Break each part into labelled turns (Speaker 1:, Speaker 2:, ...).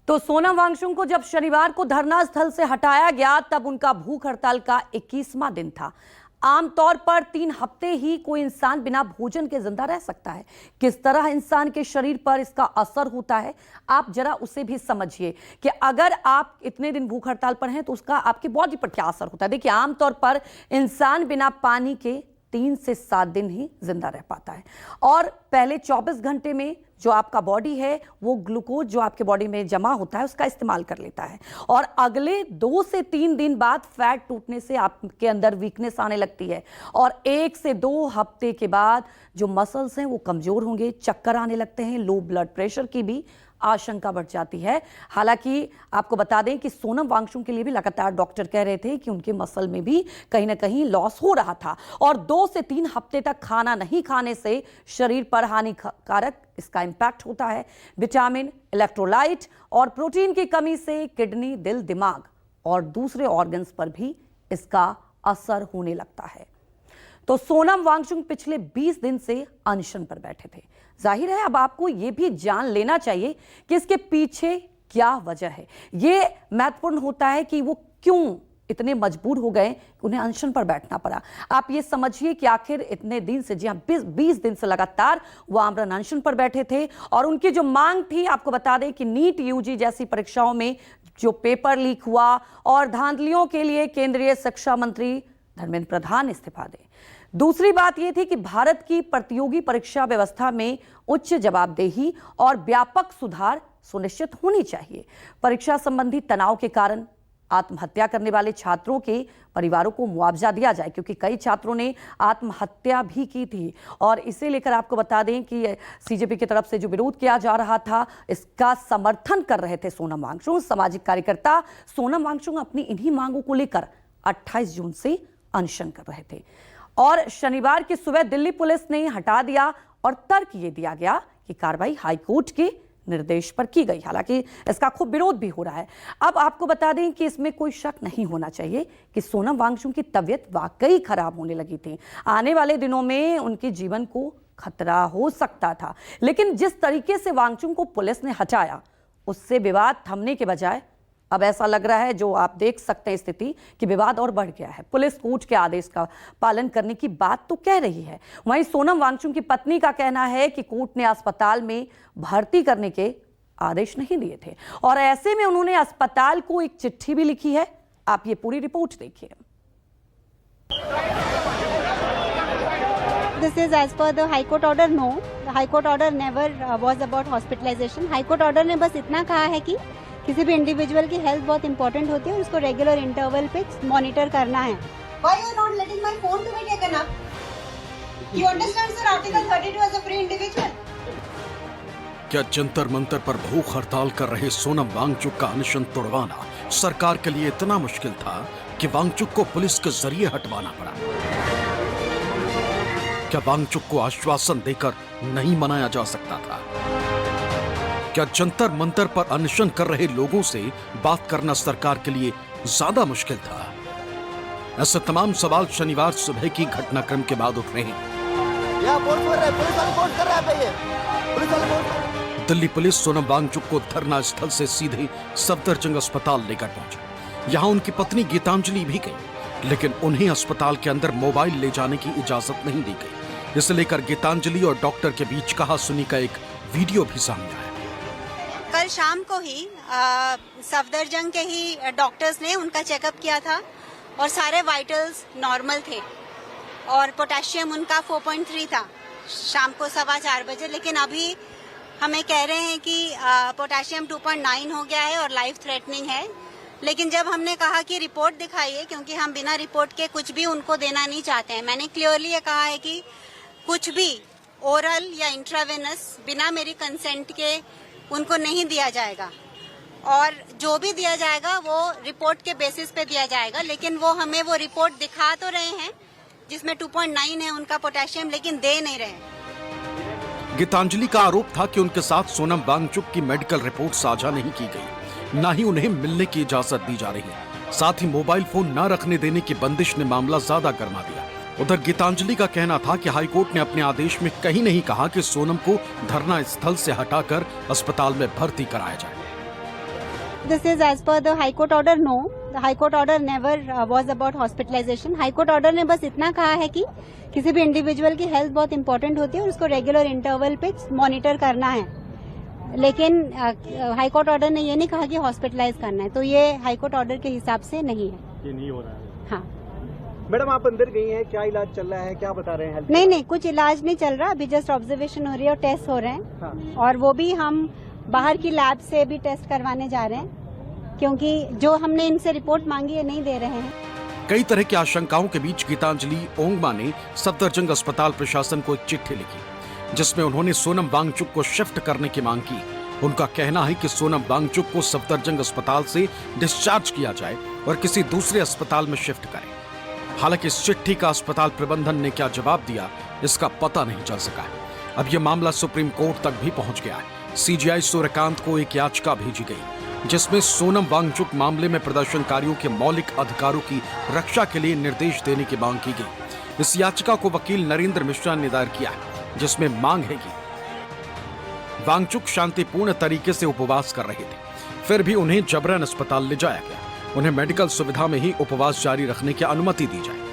Speaker 1: तो सोनम वांगचुक को जब शनिवार को धरना स्थल से हटाया गया तब उनका भूख हड़ताल का 21वां दिन था। आमतौर पर 3 हफ्ते ही कोई इंसान बिना भोजन के जिंदा रह सकता है। किस तरह इंसान के शरीर पर इसका असर होता है आप जरा उसे भी समझिए कि अगर आप इतने दिन भूख हड़ताल पर हैं तो उसका आपकी बॉडी पर क्या असर होता है। देखिए, आमतौर पर इंसान बिना पानी के 3 से 7 दिन ही जिंदा रह पाता है और पहले 24 घंटे में जो आपका बॉडी है वो ग्लूकोज जो आपके बॉडी में जमा होता है उसका इस्तेमाल कर लेता है और अगले 2 से 3 दिन बाद फैट टूटने से आपके अंदर वीकनेस आने लगती है और 1 से 2 हफ्ते के बाद जो मसल्स हैं वो कमजोर होंगे, चक्कर आने लगते हैं, लो ब्लड प्रेशर की भी आशंका बढ़ जाती है। हालांकि आपको बता दें कि सोनम वांगचुक के लिए भी लगातार डॉक्टर कह रहे थे कि उनके मसल में भी कहीं ना कहीं लॉस हो रहा था और 2 से 3 हफ्ते तक खाना नहीं खाने से शरीर पर हानिकारक इसका इंपैक्ट होता है। विटामिन, इलेक्ट्रोलाइट और प्रोटीन की कमी से किडनी, दिल, दिमाग और दूसरे ऑर्गन्स पर भी इसका असर होने लगता है। तो सोनम वांगचुक पिछले 20 दिन से अनशन पर बैठे थे। जाहिर है अब आपको यह भी जान लेना चाहिए कि इसके पीछे क्या वजह है। यह महत्वपूर्ण होता है कि वो क्यों इतने मजबूर हो गए कि उन्हें अनशन पर बैठना पड़ा। आप ये समझिए कि आखिर इतने दिन से, जी हाँ 20 दिन से लगातार वो आमरण अनशन पर बैठे थे और उनकी जो मांग थी, आपको बता दें कि नीट यूजी जैसी परीक्षाओं में जो पेपर लीक हुआ और धांधलियों के लिए केंद्रीय शिक्षा मंत्री धर्मेंद्र प्रधान इस्तीफा दें। दूसरी बात यह थी कि भारत की प्रतियोगी परीक्षा व्यवस्था में उच्च जवाबदेही और व्यापक सुधार सुनिश्चित होनी चाहिए। परीक्षा संबंधी तनाव के कारण आत्महत्या करने वाले छात्रों के परिवारों को मुआवजा दिया जाए, क्योंकि कई छात्रों ने आत्महत्या भी की थी और इसे लेकर आपको बता दें कि सीजेपी की तरफ से जो विरोध किया जा रहा था इसका समर्थन कर रहे थे सोनम वांगचुक। सामाजिक कार्यकर्ता सोनम वांगचुक अपनी इन्हीं मांगों को लेकर 28 जून से अनशन कर रहे थे और शनिवार की सुबह दिल्ली पुलिस ने हटा दिया और तर्क ये दिया गया कि कार्रवाई हाईकोर्ट के निर्देश पर की गई। हालांकि इसका खूब विरोध भी हो रहा है। अब आपको बता दें कि इसमें कोई शक नहीं होना चाहिए कि सोनम वांगचुक की तबीयत वाकई खराब होने लगी थी। आने वाले दिनों में उनके जीवन को खतरा हो सकता था, लेकिन जिस तरीके से वांगचुक को पुलिस ने हटाया उससे विवाद थमने के बजाय अब ऐसा लग रहा है, जो आप देख सकते हैं स्थिति, कि विवाद और बढ़ गया है। पुलिस कोर्ट के आदेश का पालन करने की बात तो कह रही है। वहीं सोनम वांगचुक की पत्नी का कहना है कि कोर्ट ने अस्पताल में भर्ती करने के आदेश नहीं दिए थे और ऐसे में उन्होंने अस्पताल को एक चिट्ठी भी लिखी है। आप ये पूरी रिपोर्ट देखिए।
Speaker 2: This is as per the High Court order. No, the High Court order never was about hospitalization. High Court order ने बस इतना कहा है कि किसी भी इंडिविजुअल की हेल्थ बहुत इंपॉर्टेंट होती है, उसको रेगुलर इंटरवल पे मॉनिटर करना है।
Speaker 3: Why you are not letting my phone to be taken up? You understand, sir? Article 32 as a free individual.
Speaker 4: क्या जंतर मंतर पर भूख हड़ताल कर रहे सोनम वांगचुक का अनशन तोड़वाना सरकार के लिए इतना मुश्किल था कि वांगचुक को पुलिस के जरिए हटवाना पड़ा? क्या वांगचुक को आश्वासन देकर नहीं मनाया जा सकता था? क्या जंतर मंतर पर अनशन कर रहे लोगों से बात करना सरकार के लिए ज्यादा मुश्किल था? ऐसे तमाम सवाल शनिवार सुबह की घटनाक्रम के बाद उठ रहे हैं। दिल्ली पुलिस सोनम वांगचुक को धरना स्थल से सीधे सफदरजंग अस्पताल लेकर पहुंची। यहां उनकी पत्नी गीतांजलि भी गई, लेकिन उन्हें अस्पताल के अंदर मोबाइल ले जाने की इजाजत नहीं दी गई। इसे लेकर गीतांजलि और डॉक्टर के बीच कहासुनी का एक वीडियो भी सामने आया।
Speaker 2: कल शाम को ही सफदरजंग के ही डॉक्टर्स ने उनका चेकअप किया था और सारे वाइटल्स नॉर्मल थे और पोटेशियम उनका 4.3 था शाम को 4:15 बजे। लेकिन अभी हमें कह रहे हैं कि पोटेशियम 2.9 हो गया है और लाइफ थ्रेटनिंग है। लेकिन जब हमने कहा कि रिपोर्ट दिखाइए, क्योंकि हम बिना रिपोर्ट के कुछ भी उनको देना नहीं चाहते हैं, मैंने क्लियरली ये कहा है कि कुछ भी ओरल या इंट्रावेनस बिना मेरी कंसेंट के उनको नहीं दिया जाएगा और जो भी दिया जाएगा वो रिपोर्ट के बेसिस पे दिया जाएगा। लेकिन वो हमें वो रिपोर्ट दिखा तो रहे हैं जिसमें 2.9 है उनका पोटेशियम, लेकिन दे नहीं रहे।
Speaker 4: गीतांजलि का आरोप था कि उनके साथ सोनम वांगचुक की मेडिकल रिपोर्ट साझा नहीं की गई, न ही उन्हें मिलने की इजाजत दी जा रही है। साथ ही मोबाइल फोन न रखने देने की बंदिश ने मामला ज्यादा गर्मा दिया। उधर गीतांजलि का कहना था कि हाईकोर्ट ने अपने आदेश में कहीं नहीं कहा कि सोनम को धरना स्थल से हटाकर अस्पताल में भर्ती कराया जाए।
Speaker 2: This is as per the High Court order. No, the High Court order never was about hospitalization. High Court order ने बस इतना कहा है कि किसी भी इंडिविजुअल की हेल्थ बहुत इंपॉर्टेंट होती है और उसको रेगुलर इंटरवल पे मॉनिटर करना है, लेकिन हाई कोर्ट ऑर्डर ने ये नहीं कहा कि हॉस्पिटलाइज करना है। तो ये हाई कोर्ट ऑर्डर के हिसाब से नहीं है,
Speaker 5: ये नहीं हो रहा है।
Speaker 2: हाँ।
Speaker 5: मैडम आप अंदर गई हैं, क्या इलाज चल रहा है, क्या बता रहे हैं?
Speaker 2: नहीं, कुछ इलाज नहीं चल रहा, अभी जस्ट ऑब्जर्वेशन हो रही है और टेस्ट हो रहे हैं।
Speaker 5: हाँ।
Speaker 2: और वो भी हम बाहर की लैब से भी टेस्ट करवाने जा रहे हैं, क्योंकि जो हमने इनसे रिपोर्ट मांगी है नहीं दे रहे हैं।
Speaker 4: कई तरह की आशंकाओं के बीच गीतांजलि ओंगमा ने सफदरजंग अस्पताल प्रशासन को एक चिट्ठी लिखी, जिसमें उन्होंने सोनम वांगचुक को शिफ्ट करने की मांग की। उनका कहना है कि सोनम वांगचुक को सफदरजंग अस्पताल से डिस्चार्ज किया जाए और किसी दूसरे अस्पताल में शिफ्ट करें। हालांकि इस चिट्ठी का अस्पताल प्रबंधन ने क्या जवाब दिया, इसका पता नहीं चल सका है। अब यह मामला सुप्रीम कोर्ट तक भी पहुंच गया है। सीजीआई सूर्यकांत को एक याचिका भेजी गई, जिसमें सोनम वांगचुक मामले में प्रदर्शनकारियों के मौलिक अधिकारों की रक्षा के लिए निर्देश देने की मांग की गई। इस याचिका को वकील नरेंद्र मिश्रा ने दायर किया है, जिसमें मांग है कि वांगचुक शांतिपूर्ण तरीके से उपवास कर रहे थे, फिर भी उन्हें जबरन अस्पताल ले जाया गया। उन्हें मेडिकल सुविधा में ही उपवास जारी रखने की अनुमति दी जाए।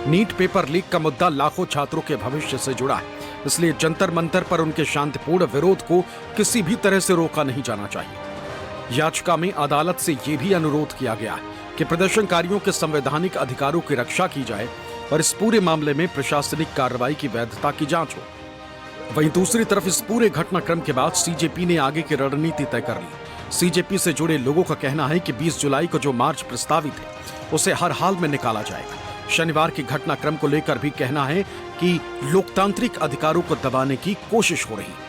Speaker 4: नीट पेपर लीक का मुद्दा लाखों छात्रों के भविष्य से जुड़ा है, इसलिए जंतर मंतर पर उनके शांतिपूर्ण विरोध को किसी भी तरह से रोका नहीं जाना चाहिए। याचिका में अदालत से यह भी अनुरोध किया गया है कि प्रदर्शनकारियों के संवैधानिक अधिकारों की रक्षा की जाए और इस पूरे मामले में प्रशासनिक कार्रवाई की वैधता की जांच हो। वहीं दूसरी तरफ इस पूरे घटनाक्रम के बाद सीजेपी ने आगे की रणनीति तय कर ली। सीजेपी से जुड़े लोगों का कहना है कि 20 जुलाई को जो मार्च प्रस्तावित है उसे हर हाल में निकाला जाएगा। शनिवार के घटनाक्रम को लेकर भी कहना है कि लोकतांत्रिक अधिकारों को दबाने की कोशिश हो रही है।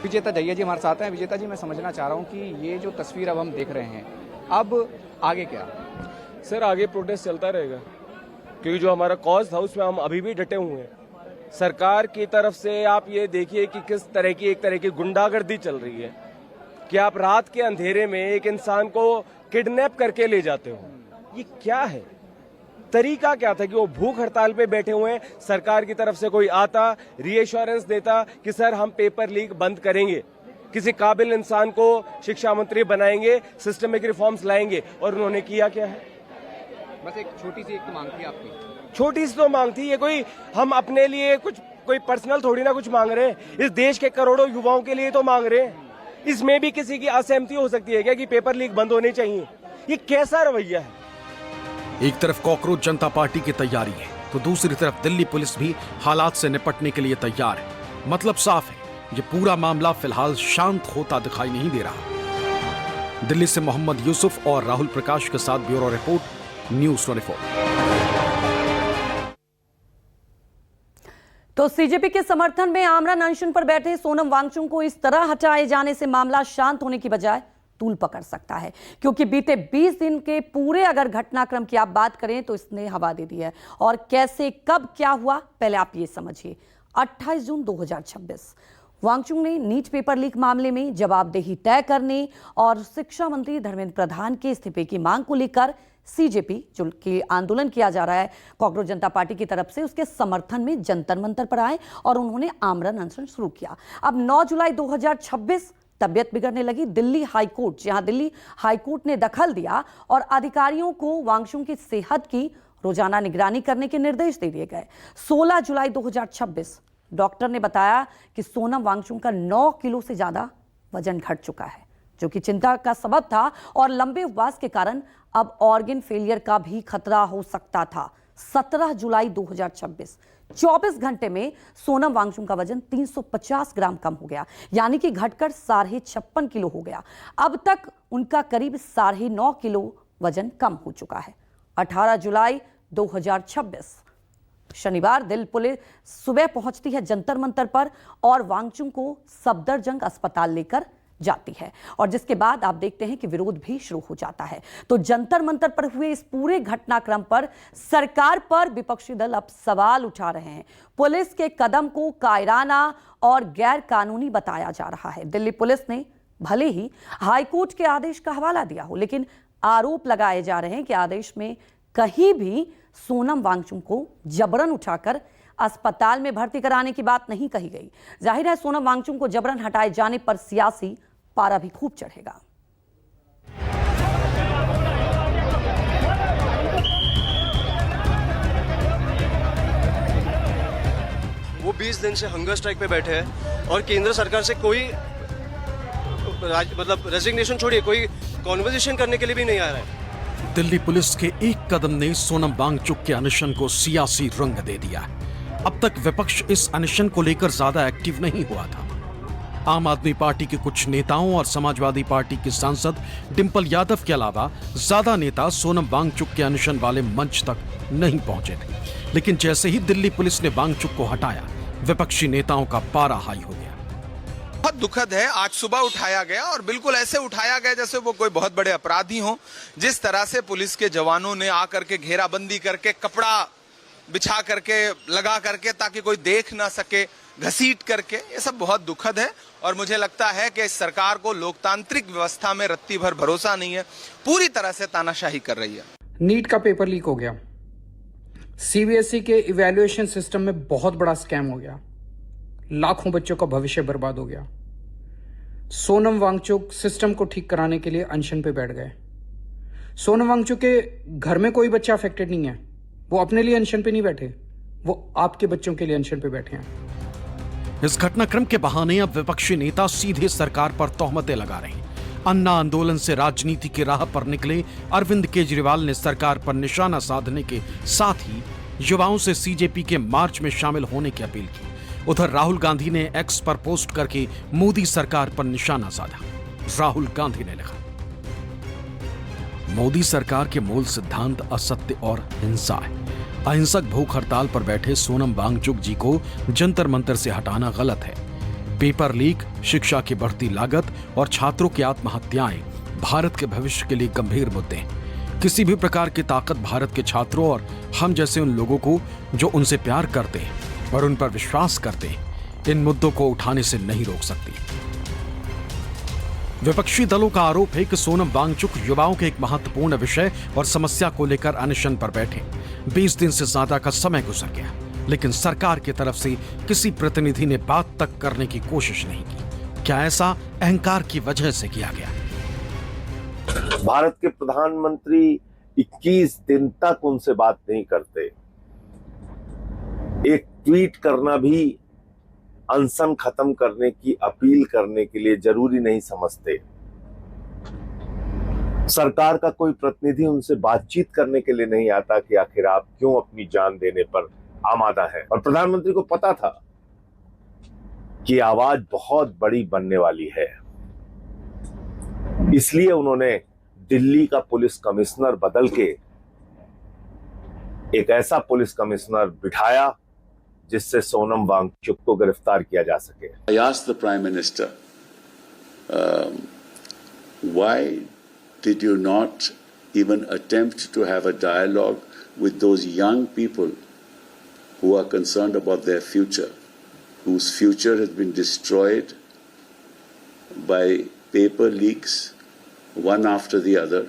Speaker 6: विजेता जैया जी हमारे साथ हैं। विजेता जी, मैं समझना चाह रहा हूं कि ये जो तस्वीर अब हम देख रहे हैं, अब आगे क्या?
Speaker 7: सर आगे प्रोटेस्ट चलता रहेगा, क्योंकि जो हमारा कॉज था उसमें हम अभी भी डटे हुए हैं। सरकार की तरफ से आप ये देखिए कि किस तरह की एक तरह की गुंडागर्दी चल रही है कि आप रात के अंधेरे में एक इंसान को किडनैप करके ले जाते हो। ये क्या है? तरीका क्या था कि वो भूख हड़ताल पे बैठे हुए हैं, सरकार की तरफ से कोई आता, रीएश्योरेंस देता कि सर हम पेपर लीक बंद करेंगे, किसी काबिल इंसान को शिक्षा मंत्री बनाएंगे, सिस्टमिक रिफॉर्म्स लाएंगे, और उन्होंने किया क्या है?
Speaker 6: बस एक छोटी सी एक मांग थी आपकी।
Speaker 7: छोटी सी तो मांग थी, ये कोई हम अपने लिए कुछ कोई पर्सनल थोड़ी ना कुछ मांग रहे हैं, इस देश के करोड़ों युवाओं के लिए तो मांग रहे हैं। इसमें भी किसी की असहमति हो सकती है क्या कि पेपर लीक बंद होने चाहिए? ये कैसा रवैया है?
Speaker 4: एक तरफ कॉकरोच जनता पार्टी की तैयारी है, तो दूसरी तरफ दिल्ली पुलिस भी हालात से निपटने के लिए तैयार है। मतलब साफ है, ये पूरा मामला फिलहाल शांत होता दिखाई नहीं दे रहा। दिल्ली से मोहम्मद यूसुफ और राहुल प्रकाश के साथ ब्यूरो रिपोर्ट, न्यूज़ 24।
Speaker 1: तो सीजेपी के समर्थन में आमरण अनशन पर बैठे सोनम वांगचुक को इस तरह हटाए जाने से मामला शांत होने की बजाय तूल पकड़ सकता है, क्योंकि बीते 20 दिन के पूरे अगर घटनाक्रम की आप बात करें तो इसने हवा दे दी है। और कैसे, कब, क्या हुआ, पहले आप ये समझिए। 28 जून 2026 वांगचुक ने नीट पेपर लीक मामले में जवाबदेही तय करने और शिक्षा मंत्री धर्मेंद्र प्रधान के इस्तीफे की मांग को लेकर सीजेपी जो कि आंदोलन किया जा रहा है कॉकरोच जनता पार्टी की तरफ से, उसके समर्थन में जंतर मंतर पर आए और उन्होंने आमरण अनशन शुरू किया। अब 9 जुलाई 2026 तबियत बिगड़ने लगी। दिल्ली हाईकोर्ट, जहां दिल्ली हाईकोर्ट ने दखल दिया और अधिकारियों को वांगचुक की सेहत की रोजाना निगरानी करने के निर्देश दे दिए गए। 16 जुलाई 2026 डॉक्टर ने बताया कि सोनम वांगचुक का 9 किलो से ज्यादा वजन घट चुका है, जो कि चिंता का सबब था और लंबे उपवास के कारण अब ऑर्गन फेलियर का भी खतरा हो सकता था। 17 जुलाई 2026 24 घंटे में सोनम वांगचुक का वजन 350 ग्राम कम हो गया, यानी कि घटकर 56.5 किलो हो गया। अब तक उनका करीब 9.5 किलो वजन कम हो चुका है। 18 जुलाई 2026 शनिवार दिल्ली पुलिस सुबह पहुंचती है जंतर मंतर पर और वांगचुक को सफदरजंग अस्पताल लेकर जाती है, और जिसके बाद आप देखते हैं कि विरोध भी शुरू हो जाता है। तो जंतर मंतर पर हुए इस पूरे घटनाक्रम पर सरकार पर विपक्षी दल अब सवाल उठा रहे हैं। पुलिस के कदम को कायराना और गैर कानूनी बताया जा रहा है। दिल्ली पुलिस ने भले ही हाईकोर्ट के आदेश का हवाला दिया हो, लेकिन आरोप लगाए जा रहे हैं कि आदेश में कहीं भी सोनम वांगचुक को जबरन उठाकर अस्पताल में भर्ती कराने की बात नहीं कही गई। जाहिर है सोनम वांगचुक को जबरन हटाए जाने पर सियासी पारा भी खूब चढ़ेगा।
Speaker 8: वो 20 दिन से हंगर स्ट्राइक पे बैठे हैं और केंद्र सरकार से कोई मतलब रेजिग्नेशन छोड़िए, कोई कॉन्वर्सेशन करने के लिए भी नहीं आ रहा है।
Speaker 4: दिल्ली पुलिस के एक कदम ने सोनम वांगचुक के अनशन को सियासी रंग दे दिया। अब तक विपक्ष इस अनशन को लेकर ज्यादा एक्टिव नहीं हुआ था। आम आदमी पार्टी के कुछ नेताओं और समाजवादी पार्टी के सांसद डिंपल यादव के अलावा ज्यादा नेता सोनम वांगचुक के अनशन वाले मंच तक नहीं पहुंचे थे। लेकिन जैसे ही दिल्ली पुलिस ने वांगचुक को हटाया, विपक्षी नेताओं का पारा हाई हो गया।
Speaker 9: बहुत दुखद है, आज सुबह उठाया गया और बिल्कुल ऐसे उठाया गया जैसे वो कोई बहुत बड़े अपराधी हों। जिस तरह से पुलिस के जवानों ने आकर के घेराबंदी करके, कपड़ा बिछा करके, लगा करके ताकि कोई देख ना सके, घसीट करके, ये सब बहुत दुखद है। और मुझे लगता है कि इस सरकार को लोकतांत्रिक व्यवस्था में रत्ती भर भरोसा नहीं है, पूरी तरह से तानाशाही कर रही है।
Speaker 10: नीट का पेपर लीक हो गया, सीबीएसई के इवैल्यूएशन सिस्टम में बहुत बड़ा स्कैम हो गया, लाखों बच्चों का भविष्य बर्बाद हो गया। सोनम वांगचुक सिस्टम को ठीक कराने के लिए अनशन पे बैठ गए। सोनम वांगचुक के घर में कोई बच्चा अफेक्टेड नहीं है, वो अपने लिए अनशन पे नहीं बैठे, वो आपके बच्चों के लिए अनशन पे बैठे हैं।
Speaker 4: इस घटनाक्रम के बहाने अब विपक्षी नेता सीधे सरकार पर तोहमतें लगा रहे हैं। अन्ना आंदोलन से राजनीति की राह पर निकले अरविंद केजरीवाल ने सरकार पर निशाना साधने के साथ ही युवाओं से सीजेपी के मार्च में शामिल होने की अपील की। उधर राहुल गांधी ने एक्स पर पोस्ट करके मोदी सरकार पर निशाना साधा। राहुल गांधी ने लिखा, मोदी सरकार के मूल सिद्धांत असत्य और हिंसा है। अहिंसक भूख हड़ताल पर बैठे सोनम वांगचुक जी को जंतर मंतर से हटाना गलत है। पेपर लीक, शिक्षा की बढ़ती लागत और छात्रों की आत्महत्याएं भारत के भविष्य के लिए गंभीर मुद्दे हैं। किसी भी प्रकार की ताकत भारत के छात्रों और हम जैसे उन लोगों को जो उनसे प्यार करते हैं और उन पर विश्वास करते हैं, इन मुद्दों को उठाने से नहीं रोक सकती। विपक्षी दलों का आरोप है कि सोनम वांगचुक युवाओं के एक महत्वपूर्ण विषय और समस्या को लेकर अनशन पर बैठे। 20 दिन से ज्यादा का समय गुजर गया, लेकिन सरकार की तरफ से किसी प्रतिनिधि ने बात तक करने की कोशिश नहीं की। क्या ऐसा अहंकार की वजह से किया गया?
Speaker 11: भारत के प्रधानमंत्री 21 दिन तक उनसे बात नहीं करते। एक ट्वीट करना भी अनशन खत्म करने की अपील करने के लिए जरूरी नहीं समझते। सरकार का कोई प्रतिनिधि उनसे बातचीत करने के लिए नहीं आता कि आखिर आप क्यों अपनी जान देने पर आमादा है। और प्रधानमंत्री को पता था कि आवाज बहुत बड़ी बनने वाली है, इसलिए उन्होंने दिल्ली का पुलिस कमिश्नर बदल के एक ऐसा पुलिस कमिश्नर बिठाया जिससे सोनम वांगचुक को गिरफ्तार किया जा सके।
Speaker 12: I asked the Prime Minister, why did you not even attempt to have a dialogue with those young people who are concerned about their future, whose future has been destroyed by paper leaks, one after the other,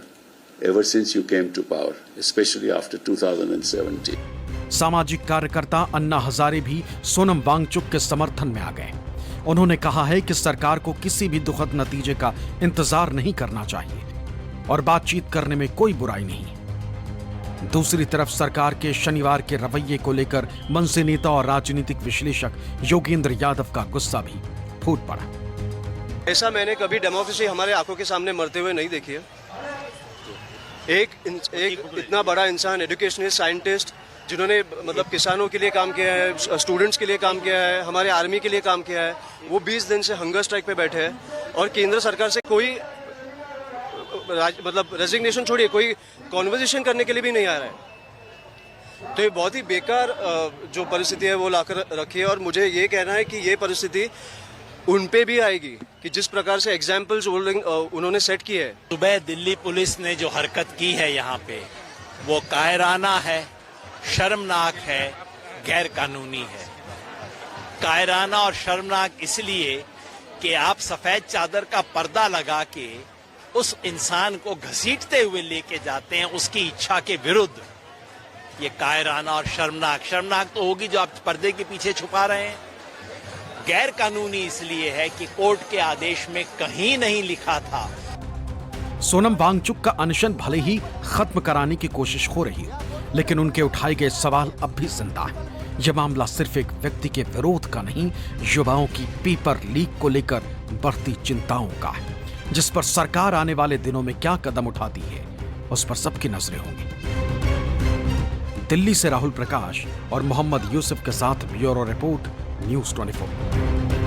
Speaker 12: ever since you came to power, especially after 2017.
Speaker 4: सामाजिक कार्यकर्ता अन्ना हजारे भी सोनम वांगचुक के समर्थन में आ गए। उन्होंने कहा है कि सरकार को किसी भी दुखद नतीजे का इंतजार नहीं करना चाहिए और बातचीत करने में कोई बुराई नहीं। दूसरी तरफ सरकार के शनिवार के रवैये को लेकर मनसे नेता और राजनीतिक विश्लेषक योगेंद्र यादव का गुस्सा भी फूट पड़ा।
Speaker 8: ऐसा मैंने कभी डेमोक्रेसी हमारे आंखों के सामने मरते हुए नहीं देखी है। एक इतना बड़ा इंसान, एजुकेशनिस्ट, साइंटिस्ट, जिन्होंने मतलब किसानों के लिए काम किया है, स्टूडेंट्स के लिए काम किया है, हमारे आर्मी के लिए काम किया है, वो 20 दिन से हंगर स्ट्राइक पे बैठे हैं और केंद्र सरकार से कोई मतलब रेजिग्नेशन छोड़िए, कोई कॉन्वर्सेशन करने के लिए भी नहीं आ रहा है। तो ये बहुत ही बेकार जो परिस्थिति है वो लाकर रखी है और मुझे ये कहना है कि ये परिस्थिति उन पे भी आएगी कि जिस प्रकार से एग्जाम्पल्स उन्होंने सेट किए है।
Speaker 13: सुबह दिल्ली पुलिस ने जो हरकत की है यहाँ पे, वो कायराना है, शर्मनाक है, गैर कानूनी है। कायराना और शर्मनाक इसलिए कि आप सफेद चादर का पर्दा लगा के उस इंसान को घसीटते हुए लेके जाते हैं उसकी इच्छा के विरुद्ध। ये कायराना और शर्मनाक तो होगी जो आप पर्दे के पीछे छुपा रहे हैं। गैर कानूनी इसलिए है कि कोर्ट के आदेश में कहीं नहीं लिखा था।
Speaker 4: सोनम वांगचुक का अनशन भले ही खत्म कराने की कोशिश हो रही है, लेकिन उनके उठाए गए सवाल अब भी जिंदा है। यह मामला सिर्फ एक व्यक्ति के विरोध का नहीं, युवाओं की पेपर लीक को लेकर बढ़ती चिंताओं का है, जिस पर सरकार आने वाले दिनों में क्या कदम उठाती है उस पर सबकी नजरें होंगी। दिल्ली से राहुल प्रकाश और मोहम्मद यूसुफ के साथ ब्यूरो रिपोर्ट, न्यूज़ 24।